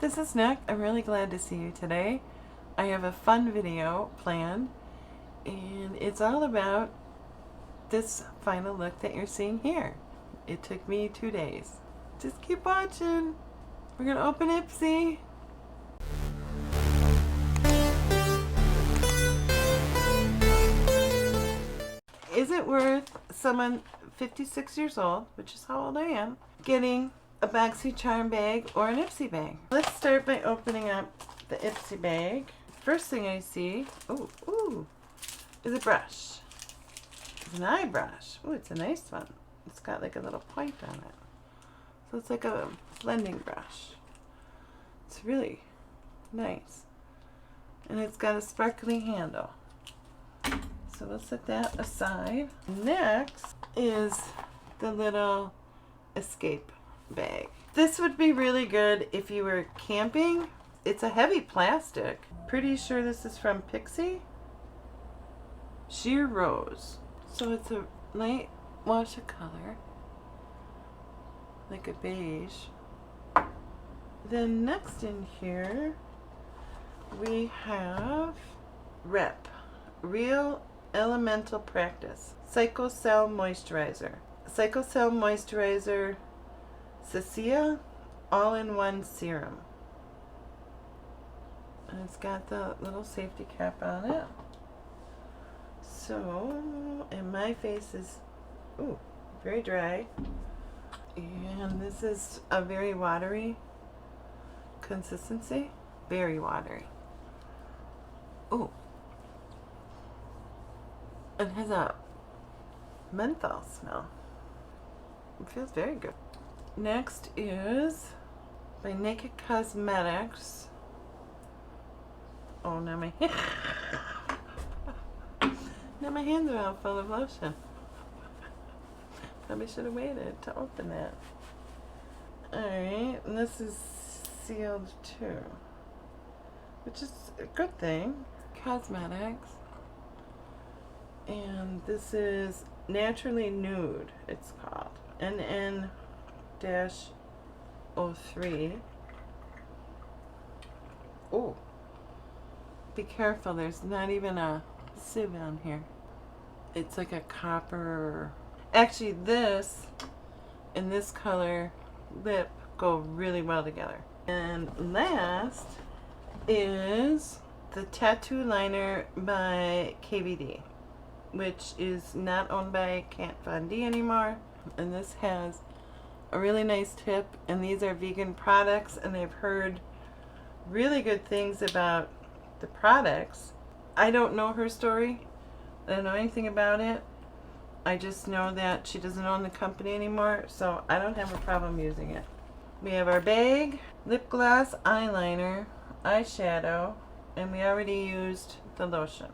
this is Nick. I'm really glad to see you today. I have a fun video planned, and it's all about this final look that you're seeing here. It took me 2 days. Just keep watching. We're gonna open Ipsy. Is it worth someone 56 years old, which is how old I am, getting a BoxyCharm bag or an Ipsy bag? Let's start by opening up the Ipsy bag. First thing I see, is a brush. It's an eye brush. Oh, it's a nice one. It's got like a little point on it. So it's like a blending brush. It's really nice. And it's got a sparkly handle. So we'll set that aside. Next is the little escape bag. This would be really good if you were camping. It's a heavy plastic. Pretty sure this is from PIXI. Sheer Rose. So it's a light wash of color, like a beige. Then next in here we have Real Elemental Practice Phytocell Moisturizer. Phytocell Moisturizer Cica all-in-one serum. And it's got the little safety cap on it. So, and my face is very dry. And this is a very watery consistency. Very watery. Ooh. It has a menthol smell. It feels very good. Next is by Naked Cosmetics. Oh, now my now my hands are all full of lotion. Probably should have waited to open that. Alright, and this is sealed too, which is a good thing. Cosmetics. And this is Naturally Nude, it's called. NN-03. Oh, be careful, there's not even a sieve on here. It's like a copper. Actually, this and this color lip go really well together. And last is the Tattoo Liner by KVD, which is not owned by Kat Von D anymore. And this has a really nice tip, and these are vegan products, and I've heard really good things about the products. I don't know her story. I don't know anything about it. I just know that she doesn't own the company anymore, so I don't have a problem using it. We have our bag, lip gloss, eyeliner, eyeshadow, and we already used the lotion.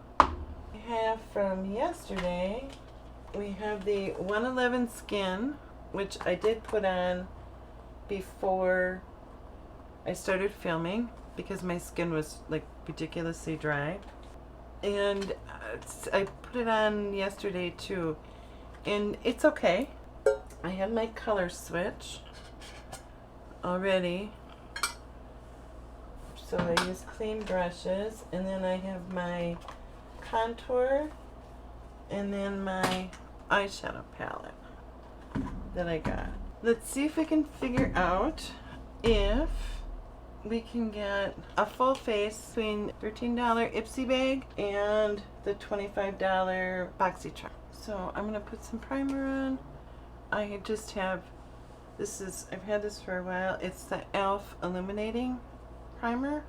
We have from yesterday, we have the 111 Skin, which I did put on before I started filming because my skin was like ridiculously dry. And I put it on yesterday too, and it's okay. I have my color switch already, so I use clean brushes, and then I have my contour and then my eyeshadow palette that I got. Let's see if we can figure out if we can get a full face between $13 Ipsy bag and the $25 BoxyCharm. So I'm gonna put some primer on. I just have, I've had this for a while. It's the e.l.f. Illuminating Primer.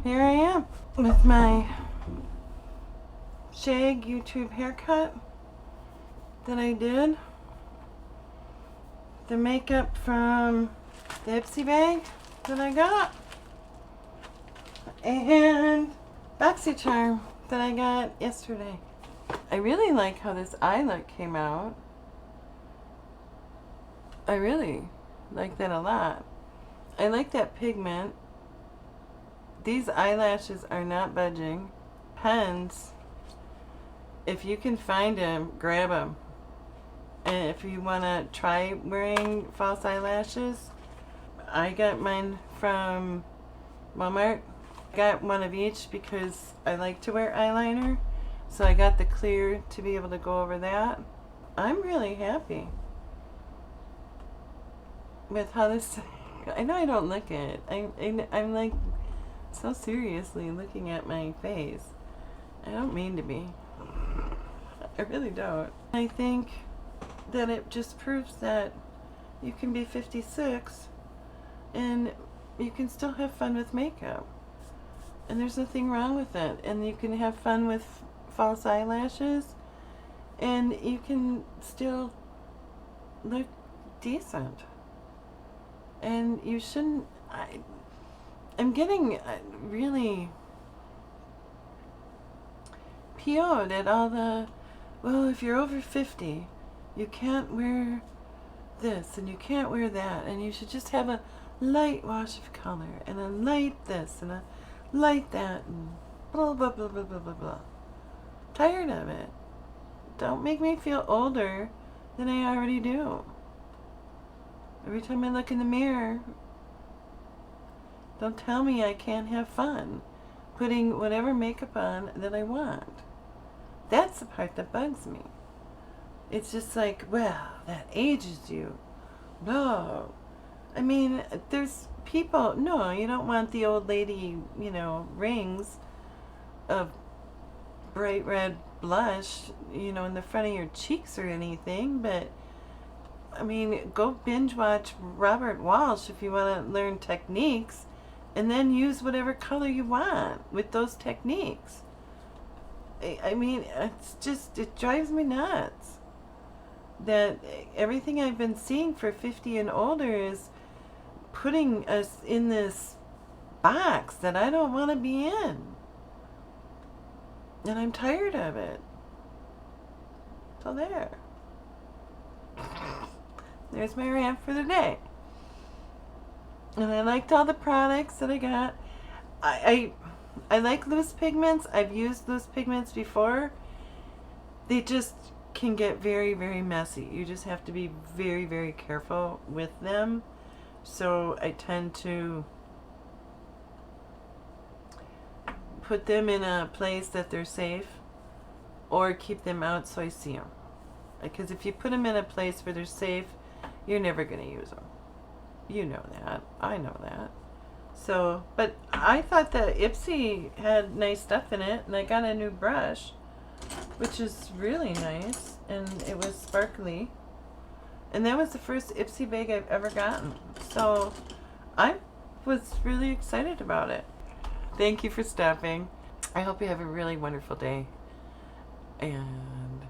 here I am with my shag YouTube haircut that I did. The makeup from the Ipsy bag that I got. And BoxyCharm that I got yesterday. I really like how this eye look came out. I really like that a lot. I like that pigment. These eyelashes are not budging. Pens, if you can find them, grab them. And if you want to try wearing false eyelashes, I got mine from Walmart. I got one of each because I like to wear eyeliner. So I got the clear to be able to go over that. I'm really happy with how this... I know I don't look it. I'm like so seriously looking at my face. I don't mean to be. I really don't. I think that it just proves that you can be 56 and you can still have fun with makeup. And there's nothing wrong with it. And you can have fun with false eyelashes and you can still look decent. And you shouldn't... I'm getting really PO'd at all the, well, if you're over 50, you can't wear this and you can't wear that, and you should just have a light wash of color and a light this and a light that and blah blah blah blah blah blah blah. Tired of it. Don't make me feel older than I already do. Every time I look in the mirror, don't tell me I can't have fun putting whatever makeup on that I want. That's the part that bugs me. It's just like, well, that ages you. No. I mean, there's people, no, you don't want the old lady, you know, rings of bright red blush, you know, in the front of your cheeks or anything, but I mean, go binge watch Robert Walsh if you want to learn techniques, and then use whatever color you want with those techniques. I mean, it's just, it drives me nuts that everything I've been seeing for 50 and older is putting us in this box that I don't want to be in. And I'm tired of it. So there. There's my rant for the day. And I liked all the products that I got. I like loose pigments. I've used loose pigments before. They just can get very, very messy. You just have to be very, very careful with them. So I tend to put them in a place that they're safe or keep them out so I see them. Because if you put them in a place where they're safe, you're never going to use them. You know that. I know that. So, but I thought that Ipsy had nice stuff in it, and I got a new brush, which is really nice, and it was sparkly. And that was the first Ipsy bag I've ever gotten. So, I was really excited about it. Thank you for stopping. I hope you have a really wonderful day. And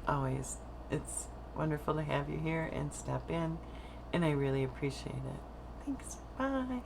always, it's wonderful to have you here and stop in, and I really appreciate it. Thanks. Bye.